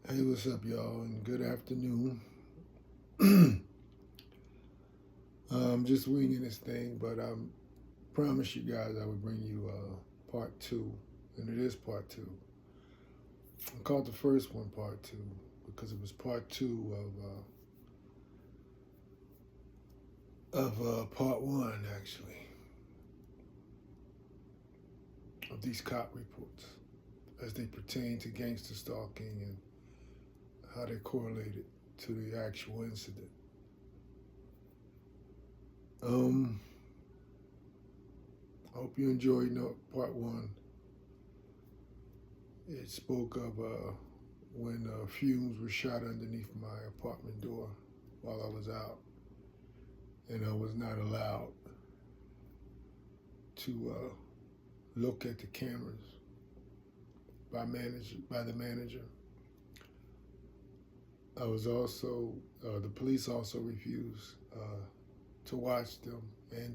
Hey, what's up, y'all, and good afternoon. I'm just winging this thing, but I promised you guys I would bring you part two, and it is part two. I called the first one part two because it was part two of part one, actually, of these cop reports as they pertain to gangster stalking and how they correlated to the actual incident. Um, I hope you enjoyed part one. It spoke of when fumes were shot underneath my apartment door while I was out, and I was not allowed to look at the cameras by the manager. I was also the police also refused to watch them and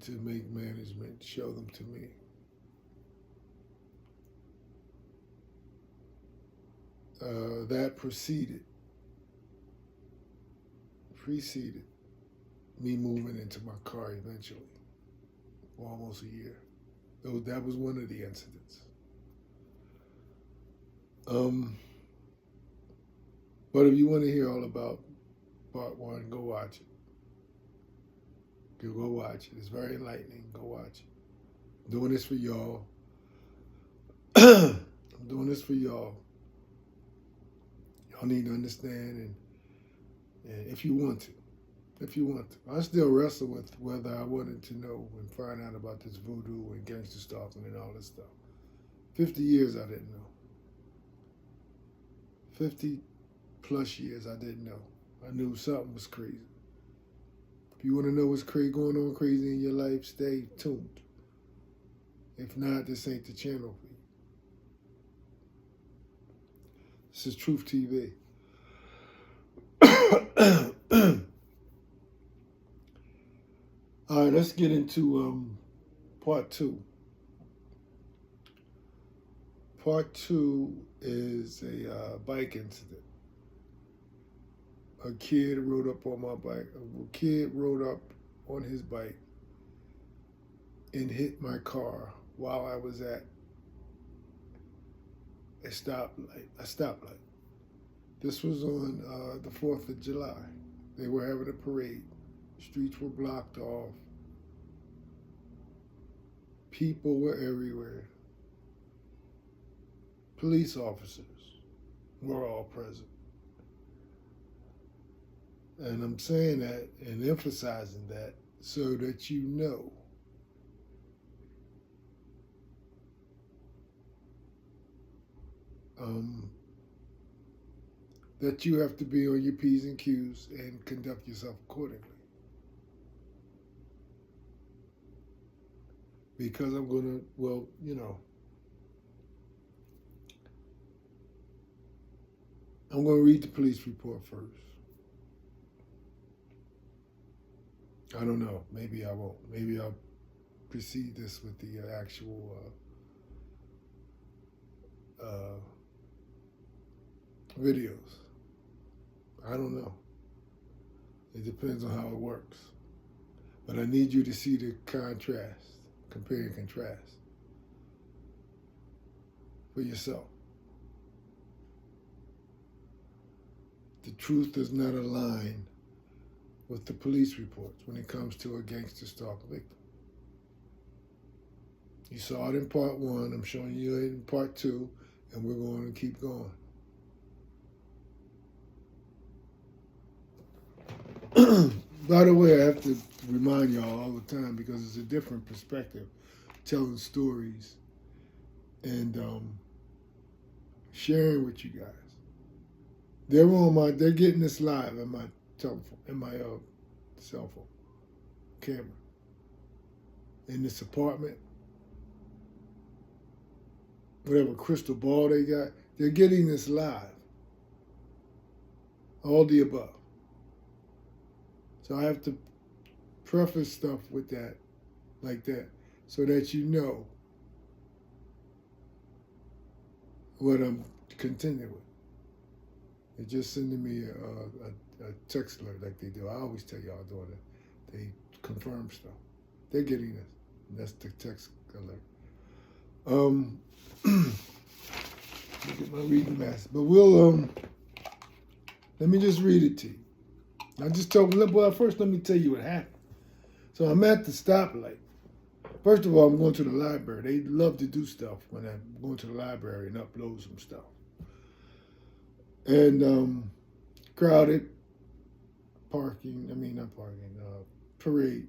to make management show them to me. That preceded me moving into my car eventually, for almost a year. That was one of the incidents. But if you want to hear all about part one, go watch it. Go watch it. It's very enlightening. Go watch it. I'm doing this for y'all. I'm doing this for y'all. Y'all need to understand, and if you want to, I still wrestle with whether I wanted to know and find out about this voodoo and gangster stalking and all this stuff. 50 years I didn't know. 50 plus years I didn't know. I knew something was crazy. If you want to know what's going on crazy in your life, stay tuned. If not, this ain't the channel for you. This is Truth TV. All right, let's get into part two. Part two is a bike incident. A kid rode up on my bike. A kid rode up on his bike and hit my car while I was at a stoplight. This was on the 4th of July. They were having a parade. Streets were blocked off. People were everywhere. Police officers were all present. And I'm saying that and emphasizing that so that you know that you have to be on your P's and Q's and conduct yourself accordingly. Because I'm going to, I'm going to read the police report first. I don't know. Maybe I won't. Maybe I'll precede this with the actual videos. I don't know. It depends on how it works. But I need you to see the contrast, compare and contrast for yourself. The truth does not align with the police reports when it comes to a gangster stalk victim. You saw it in part one. I'm showing you it in part two, and we're going to keep going. By the way, I have to remind y'all all the time because it's a different perspective, telling stories and sharing with you guys. They're getting this live in my telephone, in my cell phone camera, in this apartment, whatever crystal ball they got. They're getting this live. All the above. So I have to preface stuff with that, like that, so that you know what I'm continuing with. They're just sending me a text alert like they do. I always tell y'all doing it. They confirm stuff. They're getting this. That's the text alert. Look at my reading master. But we'll let me just read it to you. I just told them, well, first let me tell you what happened. So I'm at the stoplight. First of all, I'm going to the library. They love to do stuff when I'm going to the library and upload some stuff. And crowded parking, parade,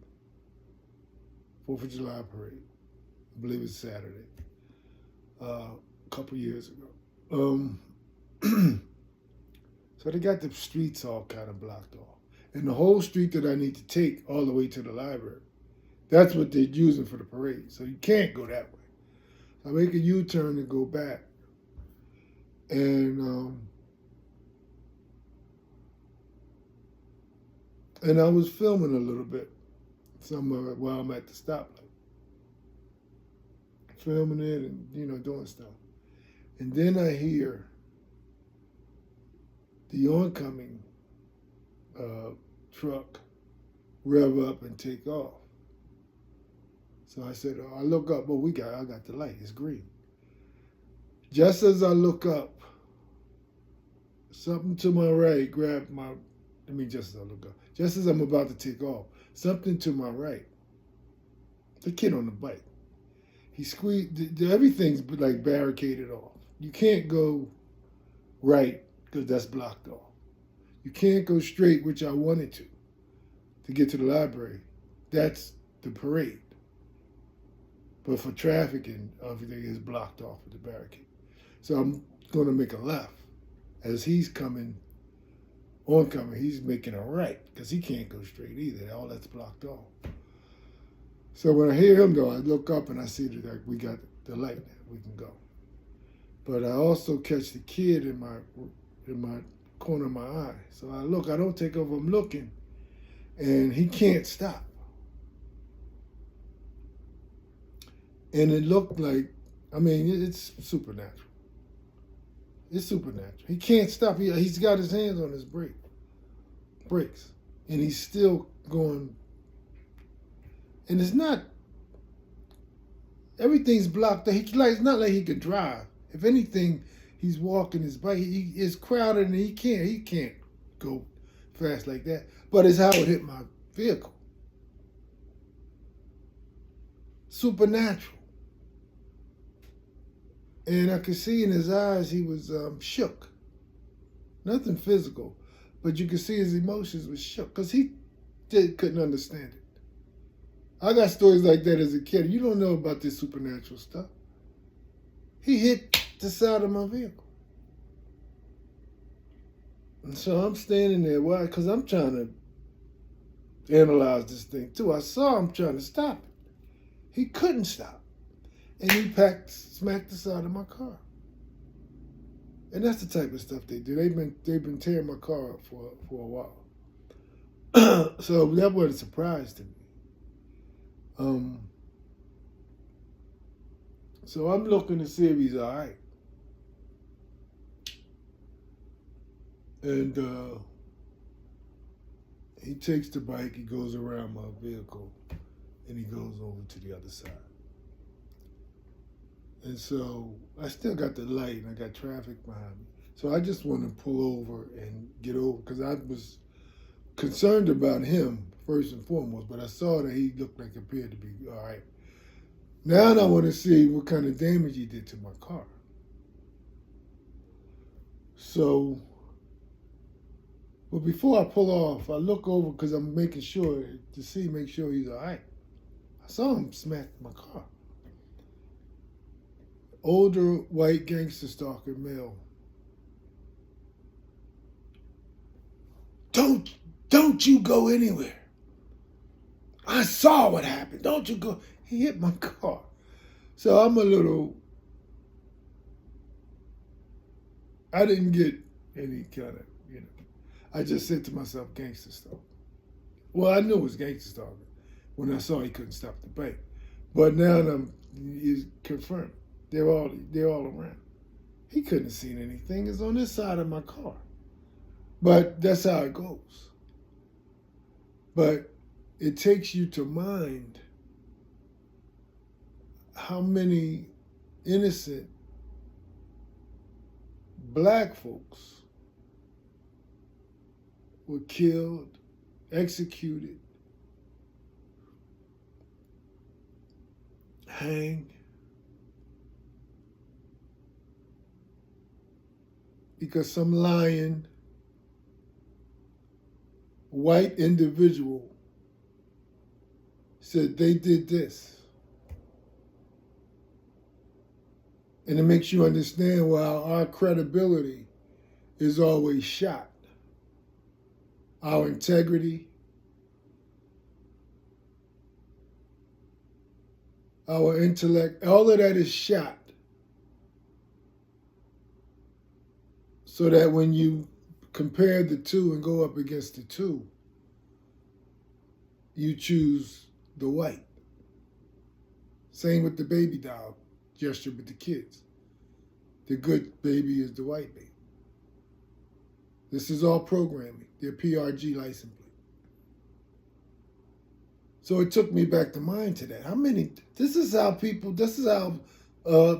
4th of July parade. I believe it's Saturday, a couple years ago. So they got the streets all kind of blocked off. And the whole street that I need to take all the way to the library, that's what they're using for the parade. So you can't go that way. So I make a U-turn and go back. And I was filming a little bit somewhere while I'm at the stoplight. Filming it and, doing stuff. And then I hear the oncoming truck rev up and take off. So I said, I look up, I got the light, it's green. Just as I look up, something to my right grabbed just as I look up, just as I'm about to take off, something to my right, the kid on the bike, he squeezed, everything's like barricaded off. You can't go right because that's blocked off. You can't go straight, which I wanted to get to the library. That's the parade. But for traffic and everything is blocked off with the barricade. So I'm going to make a left. As he's oncoming, he's making a right because he can't go straight either. All that's blocked off. So when I hear him though, I look up and I see that we got the light now. We can go. But I also catch the kid in my corner of my eye. So I look, I don't take over, I'm looking, and he can't stop. And it looked like, it's supernatural. It's supernatural. He can't stop. He's got his hands on his brakes, and he's still going. And it's not, everything's blocked. It's not like he could drive. If anything, he's walking his bike. He is crowded, and he can't go fast like that. But it's how it hit my vehicle. Supernatural. And I could see in his eyes he was shook. Nothing physical, but you could see his emotions was shook because he couldn't understand it. I got stories like that as a kid. You don't know about this supernatural stuff. He hit the side of my vehicle. And so I'm standing there. Why? Because I'm trying to analyze this thing too. I saw him trying to stop it. He couldn't stop. And he smacked the side of my car. And that's the type of stuff they do. They've been tearing my car up for a while. So that wasn't a surprise to me. So I'm looking to see if he's all right. And he takes the bike, he goes around my vehicle, and he goes over to the other side. And so I still got the light and I got traffic behind me. So I just want to pull over and get over because I was concerned about him first and foremost, but I saw that he looked like appeared to be all right. Now I want to see what kind of damage he did to my car. So, but before I pull off, I look over because I'm making sure to make sure he's all right. I saw him smack my car. Older white gangster stalker male. Don't you go anywhere. I saw what happened. Don't you go. He hit my car. So I'm a little, I didn't get any kind of, I just said to myself, gangster stalker. Well, I knew it was gangster stalker when I saw he couldn't stop the bike. But now it's confirmed. They're all around. He couldn't have seen anything. It's on this side of my car. But that's how it goes. But it takes you to mind how many innocent black folks were killed, executed, hanged, because some lying white individual said they did this. And it makes you understand why our credibility is always shot. Our integrity, our intellect, all of that is shot. So that when you compare the two and go up against the two, you choose the white. Same with the baby doll gesture with the kids. The good baby is the white baby. This is all programming. Their PRG license plate. So it took me back to mind to that. This is how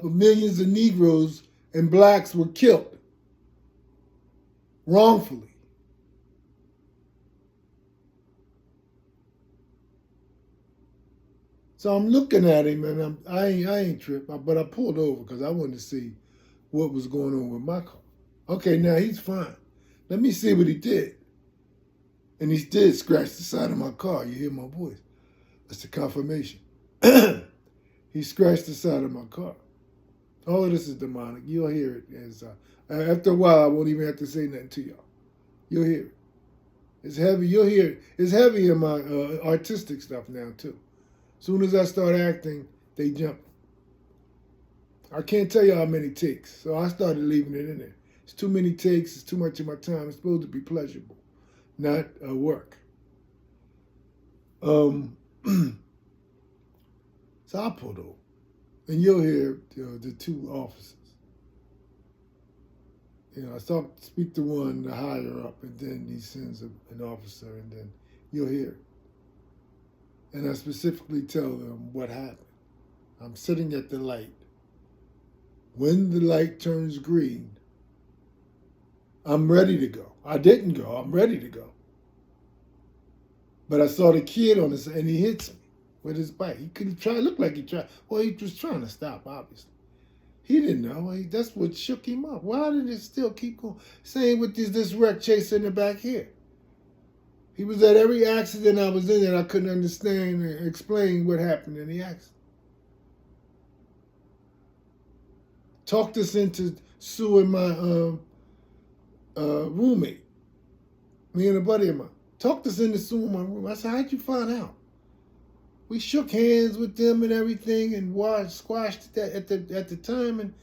millions of Negroes and blacks were killed wrongfully. So I'm looking at him, and I ain't tripped, but I pulled over because I wanted to see what was going on with my car. Okay, now he's fine. Let me see what he did. And he did scratch the side of my car. You hear my voice. That's the confirmation. He scratched the side of my car. All of this is demonic. You'll hear it. After a while, I won't even have to say nothing to y'all. You'll hear it. It's heavy. You'll hear it. It's heavy in my artistic stuff now, too. As soon as I start acting, they jump. I can't tell you how many takes, so I started leaving it in there. It's too many takes. It's too much of my time. It's supposed to be pleasurable, not work. So I pulled over, and you'll hear the two officers. I speak to one, the higher up, and then he sends an officer, and then you'll hear it. And I specifically tell them what happened. I'm sitting at the light. When the light turns green, I'm ready to go. I didn't go. I'm ready to go. But I saw the kid on this, and he hits me with his bike. He couldn't try. Looked like he tried. Well, he was trying to stop, obviously. He didn't know. That's what shook him up. Why did it still keep going? Same with this wreck chaser in the back here. He was at every accident I was in that I couldn't understand and explain what happened in the accident. Talked us into suing my roommate. Me and a buddy of mine. Talked us into suing my roommate. I said, how'd you find out? We shook hands with them and everything and squashed that at the time. And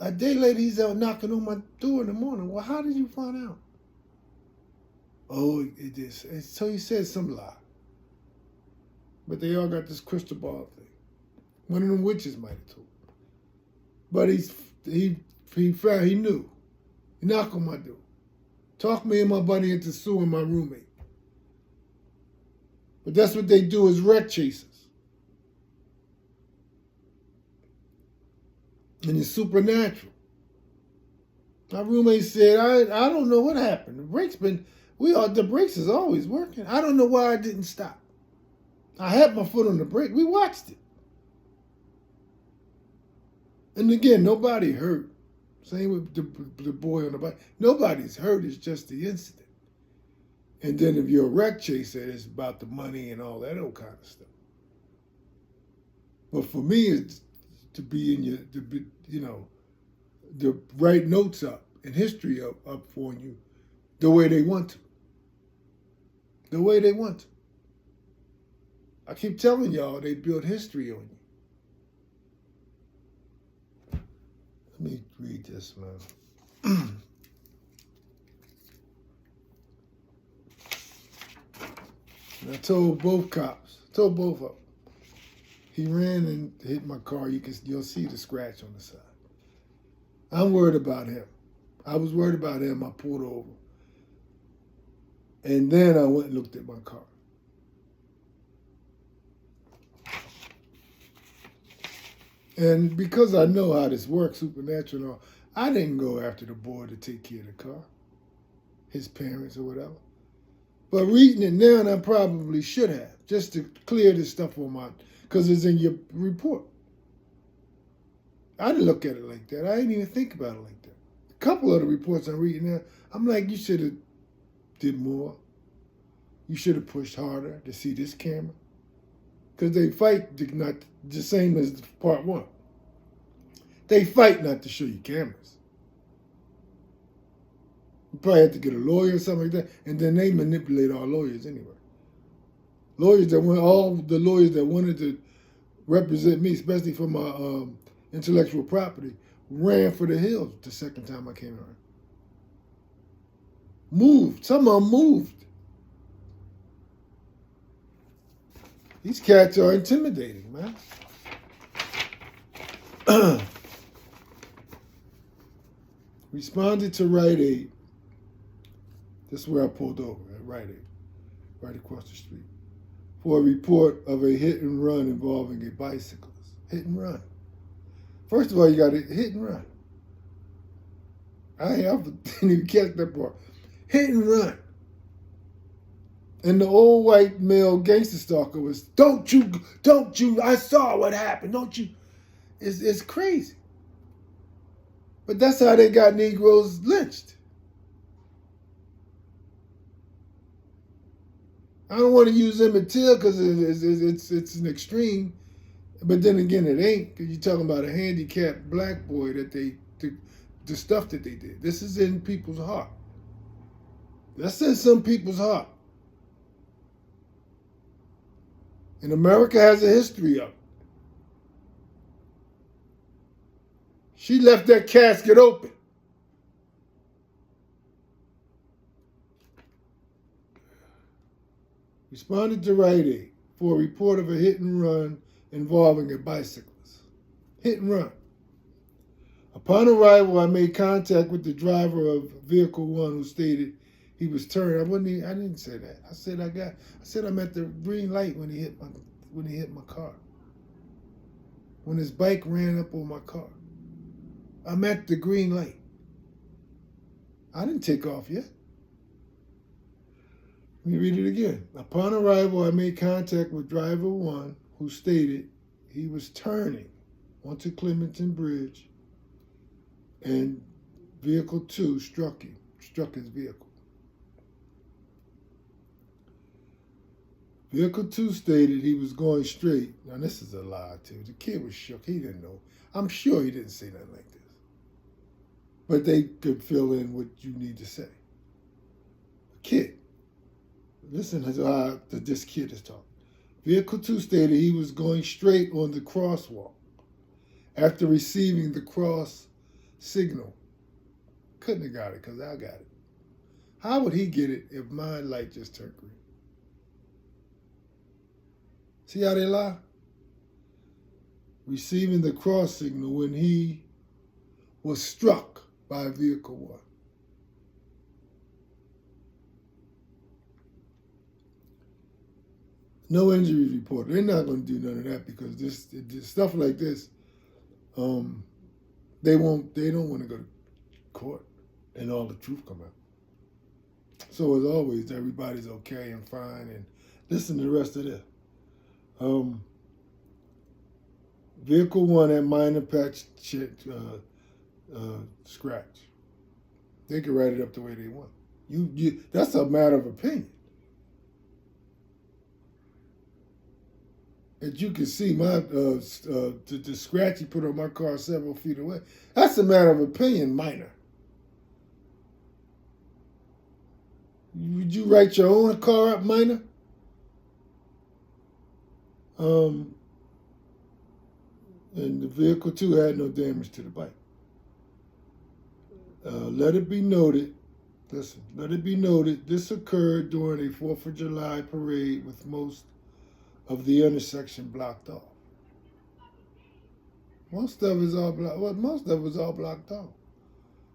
a day later, he's out knocking on my door in the morning. Well, how did you find out? Oh, it is. So he said some lie. But they all got this crystal ball thing. One of them witches might have told him. But he knew. He knocked on my door. Talked me and my buddy into suing my roommate. But that's what they do as wreck chasers. And it's supernatural. My roommate said, I don't know what happened. The brakes is always working. I don't know why I didn't stop. I had my foot on the brake. We watched it. And again, nobody hurt. Same with the boy on the bike. Nobody's hurt. It's just the incident. And then if you're a wreck chaser, it's about the money and all that old kind of stuff. But for me, it's to be to write notes up and history up for you the way they want to. The way they want to. I keep telling y'all they build history on you. Let me read this, man. And I told both cops, told both of them. He ran and hit my car. You'll see the scratch on the side. I'm worried about him. I was worried about him. I pulled over. And then I went and looked at my car. And because I know how this works, supernatural and all, I didn't go after the boy to take care of the car, his parents or whatever. But reading it now, and I probably should have, just to clear this stuff on my, because it's in your report. I didn't look at it like that. I didn't even think about it like that. A couple of the reports I'm reading now, I'm like, you should have did more. You should have pushed harder to see this camera. Because they fight not the same as part one. They fight not to show you cameras. You probably have to get a lawyer or something like that, and then they manipulate our lawyers anyway. All the lawyers that wanted to represent me, especially for my intellectual property, ran for the hills the second time I came around. Moved. Some of them moved. These cats are intimidating, man. Responded to Rite Aid. This is where I pulled over, at Rite Aid, right across the street, for a report of a hit and run involving a bicyclist. Hit and run. First of all, you got to hit and run. I didn't even catch that part. Hit and run. And the old white male gangster stalker was, don't you, I saw what happened, don't you. It's crazy. But that's how they got Negroes lynched. I don't want to use Emmett Till because it's an extreme. But then again, it ain't, because you're talking about a handicapped black boy that the stuff that they did. This is in people's heart. That's in some people's heart. And America has a history of it. She left that casket open. Responded to Rite Aid for a report of a hit and run involving a bicyclist. Hit and run. Upon arrival, I made contact with the driver of Vehicle 1 who stated he was turned. I didn't say that. I said I'm at the green light when he hit my car. When his bike ran up on my car. I'm at the green light. I didn't take off yet. Let me read it again. Upon arrival, I made contact with driver 1 who stated he was turning onto Clementon Bridge and Vehicle 2 struck his vehicle. Vehicle 2 stated he was going straight. Now, this is a lie, too. The kid was shook. He didn't know. I'm sure he didn't say nothing like this. But they could fill in what you need to say. A kid. Listen to how this kid is talking. Vehicle 2 stated he was going straight on the crosswalk after receiving the cross signal. Couldn't have got it because I got it. How would he get it if my light just turned green? See how they lie? Receiving the cross signal when he was struck by Vehicle 1. No injuries reported. They're not going to do none of that because this stuff like this, they don't want to go to court and all the truth come out. So as always, everybody's okay and fine. And listen to the rest of this. Vehicle 1 had minor patch scratch. They can write it up the way they want. That's a matter of opinion. And you can see the scratch he put on my car several feet away. That's a matter of opinion, minor. Would you write your own car up, minor? And the Vehicle 2 had no damage to the bike. Let it be noted, this occurred during a 4th of July parade with most of the intersection blocked off. Most of it's all blocked. Well, most of it's all blocked off.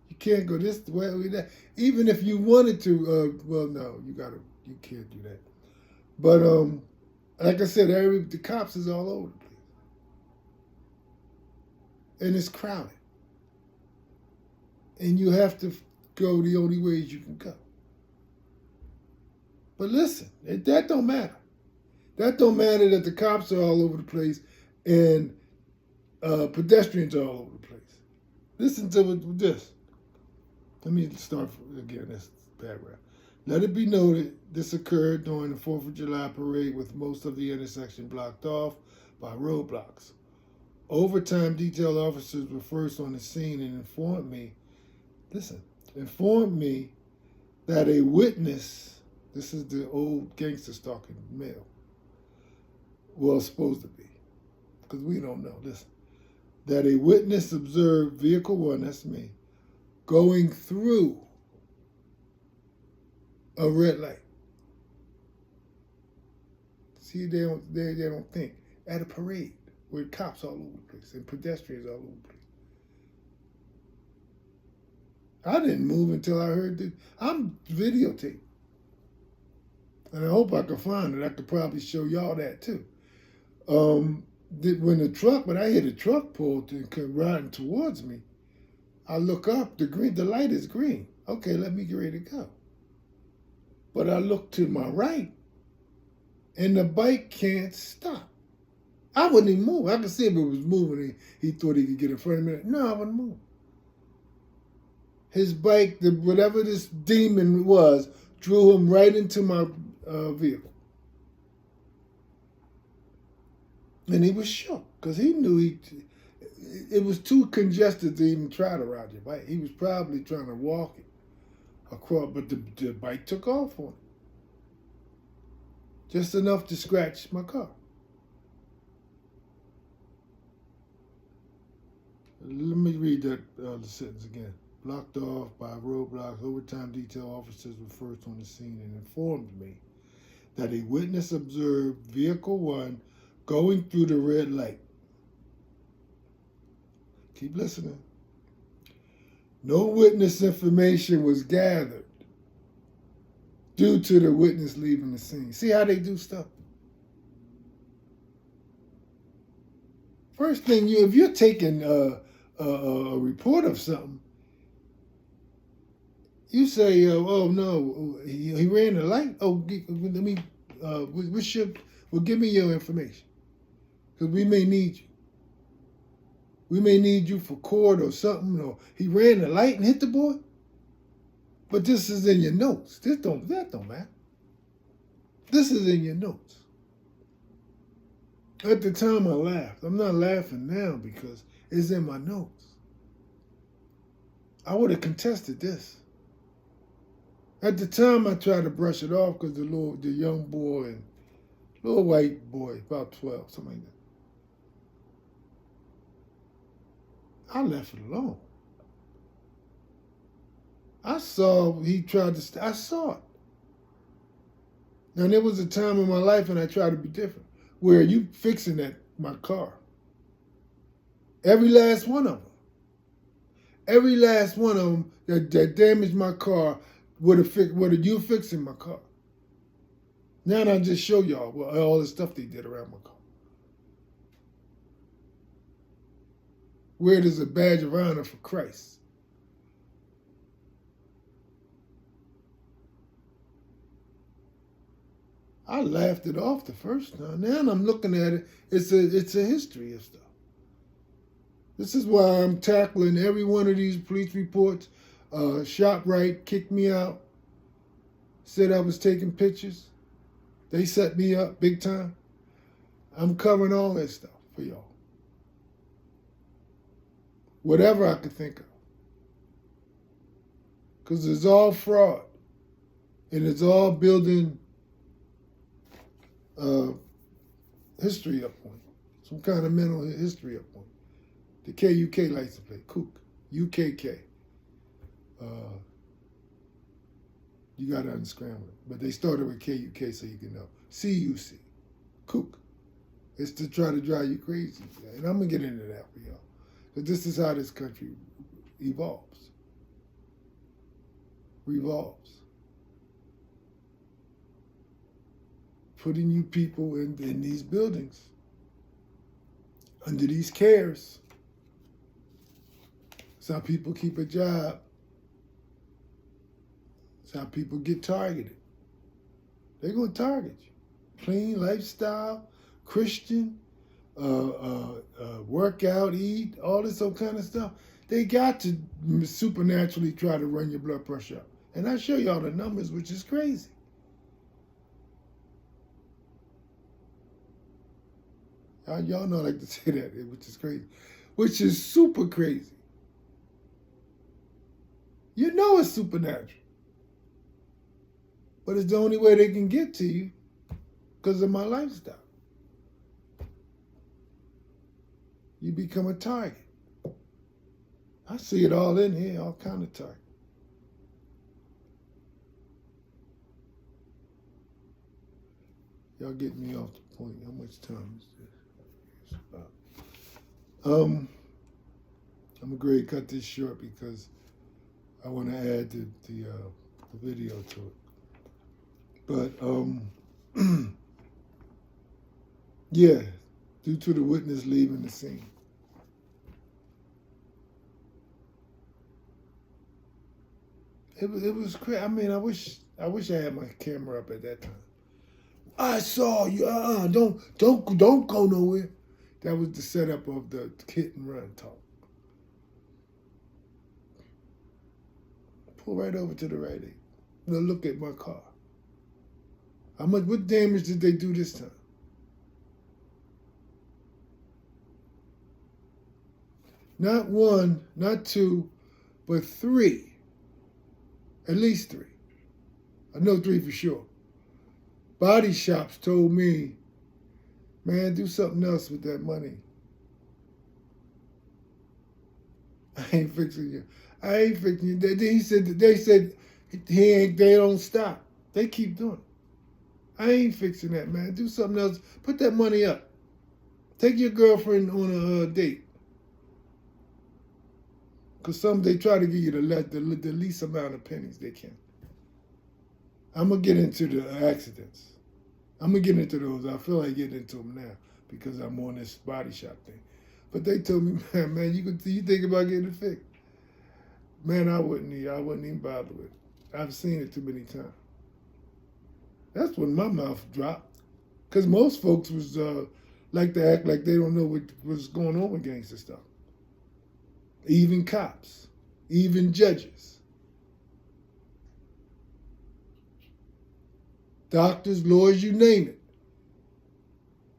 You can't go this way or that. Even if you wanted to, well, no, you can't do that. But like I said, the cops is all over the place, and it's crowded, and you have to go the only ways you can go. But listen, that don't matter. That don't matter that the cops are all over the place and pedestrians are all over the place. Listen to this. Let me start again this paragraph. Let it be noted, this occurred during the 4th of July parade with most of the intersection blocked off by roadblocks. Overtime detail officers were first on the scene and informed me that a witness, this is the old gangster stalking male, was supposed to be, because we don't know, listen, that a witness observed vehicle 1, that's me, going through a red light. See, they don't think. At a parade with cops all over the place and pedestrians all over the place. I didn't move until I heard I'm videotaped. And I hope I can find it. I could probably show y'all that too. When I hear the truck pulled and come riding towards me, I look up, the light is green. Okay, let me get ready to go. But I look to my right, and the bike can't stop. I wouldn't even move. I could see if it was moving. He thought he could get in front of me. No, I wouldn't move. His bike, whatever this demon was, drew him right into my vehicle. And he was shook because he knew it was too congested to even try to ride your bike. He was probably trying to walk it across, but the bike took off on him. Just enough to scratch my car. Let me read that the sentence again. Blocked off by roadblocks, overtime detail officers were first on the scene and informed me that a witness observed vehicle 1 going through the red light. Keep listening. No witness information was gathered due to the witness leaving the scene. See how they do stuff? First thing, if you're taking a report of something, you say, "Oh no, he ran the light." Oh, let me. Give me your information, because we may need you. We may need you for court or something. Or he ran the light and hit the boy. But this is in your notes. That don't matter. This is in your notes. At the time, I laughed. I'm not laughing now because it's in my notes. I would have contested this. At the time, I tried to brush it off because the young boy and little white boy, about 12, something like that. I left it alone. I saw I saw it. Now, there was a time in my life when I tried to be different, where you fixing my car. Every last one of them. Every last one of them that damaged my car would have you fixing my car. Now I just show y'all all the stuff they did around my car. Wear it as a badge of honor for Christ. I laughed it off the first time. Now I'm looking at it. It's a history of stuff. This is why I'm tackling every one of these police reports. ShopRite kicked me out. Said I was taking pictures. They set me up big time. I'm covering all that stuff for y'all. Whatever I could think of. Because it's all fraud. And it's all building history up on you. Some kind of mental history up on you. The KUK likes to play. Kook. UKK. You got to unscramble it. But they started with KUK so you can know. CUC. Kook. It's to try to drive you crazy. And I'm going to get into that for y'all. But this is how this country evolves, revolves. Putting you people in these buildings, under these cares. It's how people keep a job. It's how people get targeted. They're going to target you. Clean lifestyle, Christian, workout, eat, all this other kind of stuff. They got to supernaturally try to run your blood pressure up. And I show y'all the numbers, which is crazy. Y'all know I like to say that, which is crazy. Which is super crazy. You know it's supernatural. But it's the only way they can get to you because of my lifestyle. You become a target. I see it all in here, all kind of target. Y'all getting me off the point. How much time is this? It's about. I'm gonna go ahead and cut this short because I want to add the video to it. But yeah, due to the witness leaving the scene. It was crazy. I mean, I wish I had my camera up at that time. I saw you. Don't go nowhere. That was the setup of the hit and run talk. Pull right over to the right. Now look at my car. What damage did they do this time? Not one, not two, but three. At least three. I know three for sure. Body shops told me, man, do something else with that money. I ain't fixing you. I ain't fixing you. They said they don't stop. They keep doing it. I ain't fixing that, man. Do something else. Put that money up. Take your girlfriend on a date. Because they try to give you the least amount of pennies they can. I'm going to get into the accidents. I'm going to get into those. I feel like getting into them now because I'm on this body shop thing. But they told me, man, you think about getting it fixed? Man, I wouldn't even bother with it. I've seen it too many times. That's when my mouth dropped. Because most folks was like to act like they don't know what's going on with gangster stuff. Even cops, even judges, doctors, lawyers, you name it.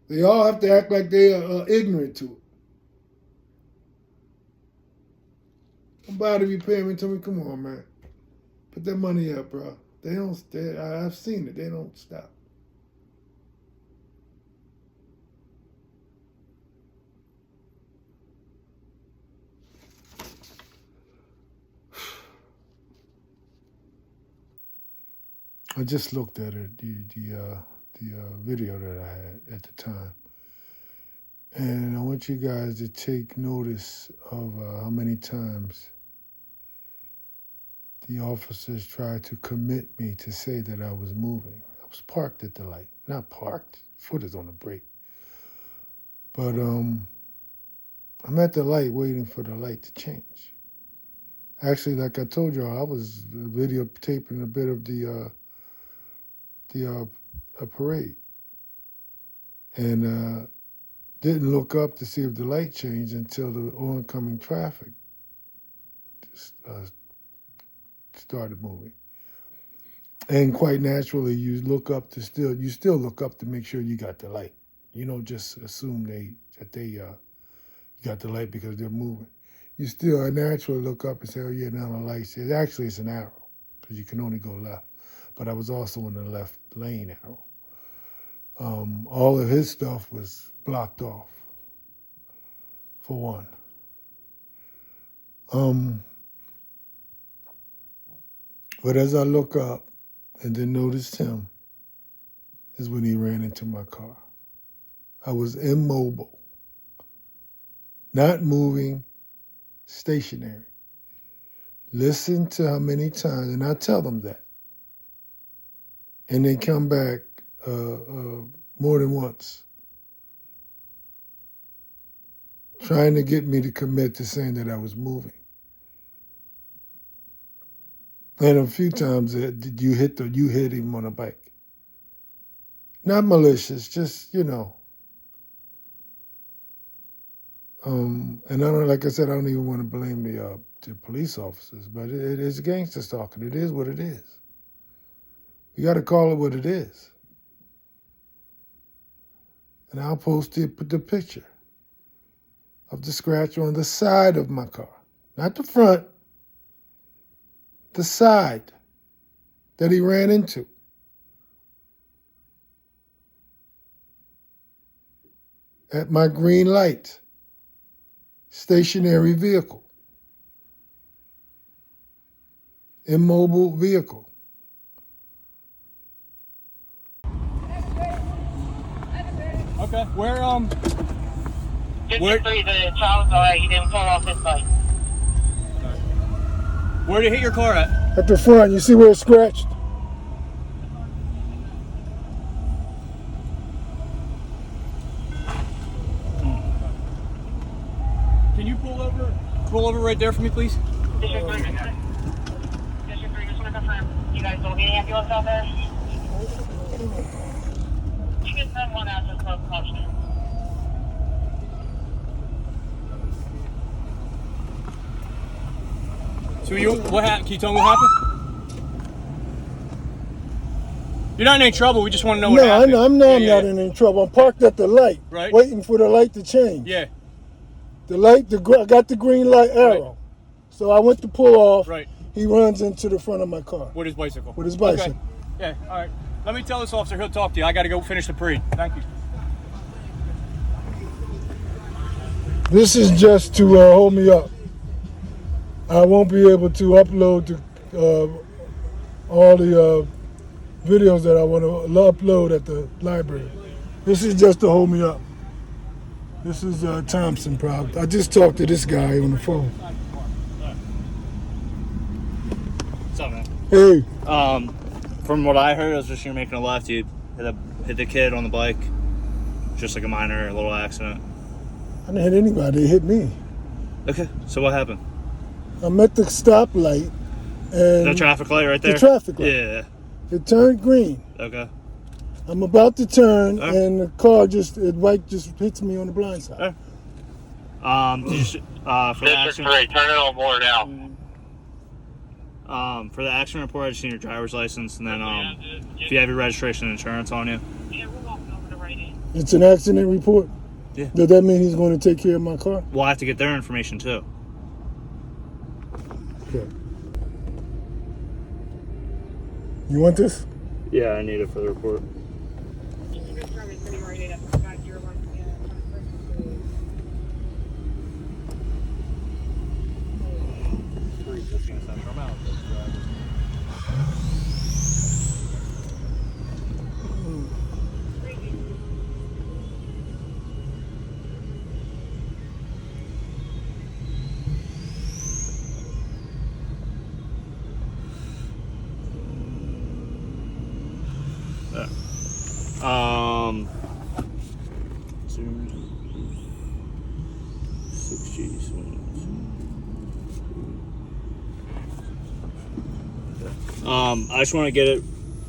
They all have to act like they are ignorant to it. Somebody repairing told me, come on, man. Put that money up, bro. I've seen it. They don't stop. I just looked at it, the video that I had at the time. And I want you guys to take notice of how many times the officers tried to commit me to say that I was moving. I was parked at the light. Not parked, foot is on the brake. But I'm at the light waiting for the light to change. Actually, like I told y'all, I was videotaping a bit of a parade. And didn't look up to see if the light changed until the oncoming traffic started moving. And quite naturally, you still look up to make sure you got the light. You don't just assume that you got the light because they're moving. You still naturally look up and say, oh yeah, now the light's there. Actually, it's an arrow because you can only go left. But I was also in the left lane arrow. All of his stuff was blocked off, for one. But as I look up and then noticed him, is when he ran into my car. I was immobile, not moving, stationary. Listen to how many times, and I tell them that. And they come back more than once, trying to get me to commit to saying that I was moving. And a few times you hit him on a bike. Not malicious, just, you know. And I don't, like I said, I don't even want to blame the police officers, but it is gangster stalking. It is what it is. You got to call it what it is. And I'll post the picture of the scratch on the side of my car, not the front, the side that he ran into. At my green light, stationary vehicle, immobile vehicle. Okay, where, Where? The child, he didn't pull off his bike. Where did it hit your car at? At the front, you see where it's scratched? Can you pull over right there for me, please? District 3, just want to confirm. You guys don't need any ambulance out there? You can send one out to close caution. So what happened? Can you tell me what happened? You're not in any trouble. We just want to know what happened. No, I'm not in any trouble. I'm parked at the light, right, waiting for the light to change. Yeah. The light, I got the green light arrow. Right. So I went to pull off. Right. He runs into the front of my car. With his bicycle? With his bicycle. Okay. Yeah, all right. Let me tell this officer he'll talk to you. I got to go finish the parade. Thank you. This is just to hold me up. I won't be able to upload all the videos that I want to upload at the library. This is just to hold me up. This is Thompson problem. I just talked to this guy on the phone. What's up, man? Hey. From what I heard, it was just you're making a left. You hit the kid on the bike. Just like a minor little accident. I didn't hit anybody. They hit me. Okay, so what happened? I'm at the stoplight. And the traffic light right there? The traffic light. Yeah. It turned green. Okay. I'm about to turn, and the car bike just hits me on the blind side. For the accident, turn it on more now. For the accident report, I just need your driver's license, and then if you have your registration and insurance on you. Yeah, we're walking over to right in. It's an accident report? Yeah. Does that mean he's going to take care of my car? We'll have to get their information too. Okay. You want this? Yeah, I need it for the report. I just want to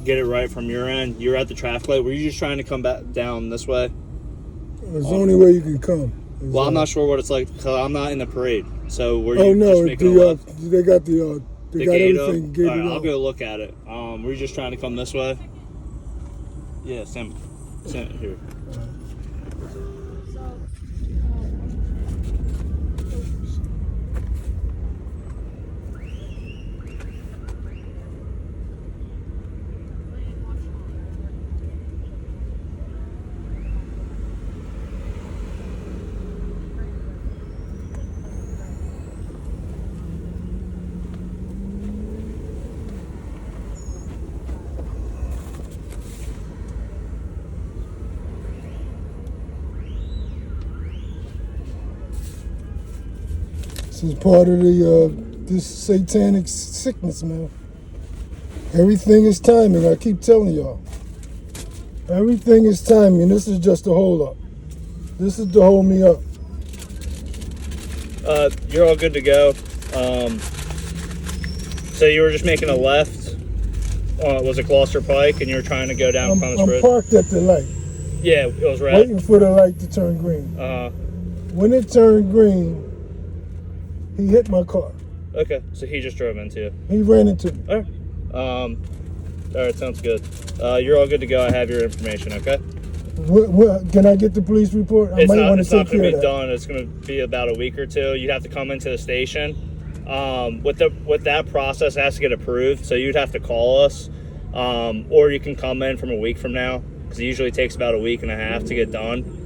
get it right from your end. You're at the traffic light. Were you just trying to come back down this way? It's the only way you can come. Well, I'm not sure what it's like because I'm not in the parade. So were just you making a left? They got everything gated All right, up. I'll go look at it. Were you just trying to come this way? Yeah, Sam here. This is part of the this satanic sickness, man. Everything is timing. I keep telling y'all. Everything is timing. This is just a hold up. This is to hold me up. You're all good to go. So you were just making a left. Was it Gloucester Pike, and you were trying to go down Columbus I'm Road? parked at the light, Yeah, it was red. waiting for the light to turn green. When it turned green, he hit my car. Okay, so he just drove into you. He ran into me. All right. All right, sounds good. You're all good to go. I have your information. Okay. Can I get the police report? It's not want going to to be done. It's going to be about a week or two. You'd have to come into the station. With that process, it has to get approved. So you'd have to call us, or you can come in from a week from now, because it usually takes about a week and a half to get done.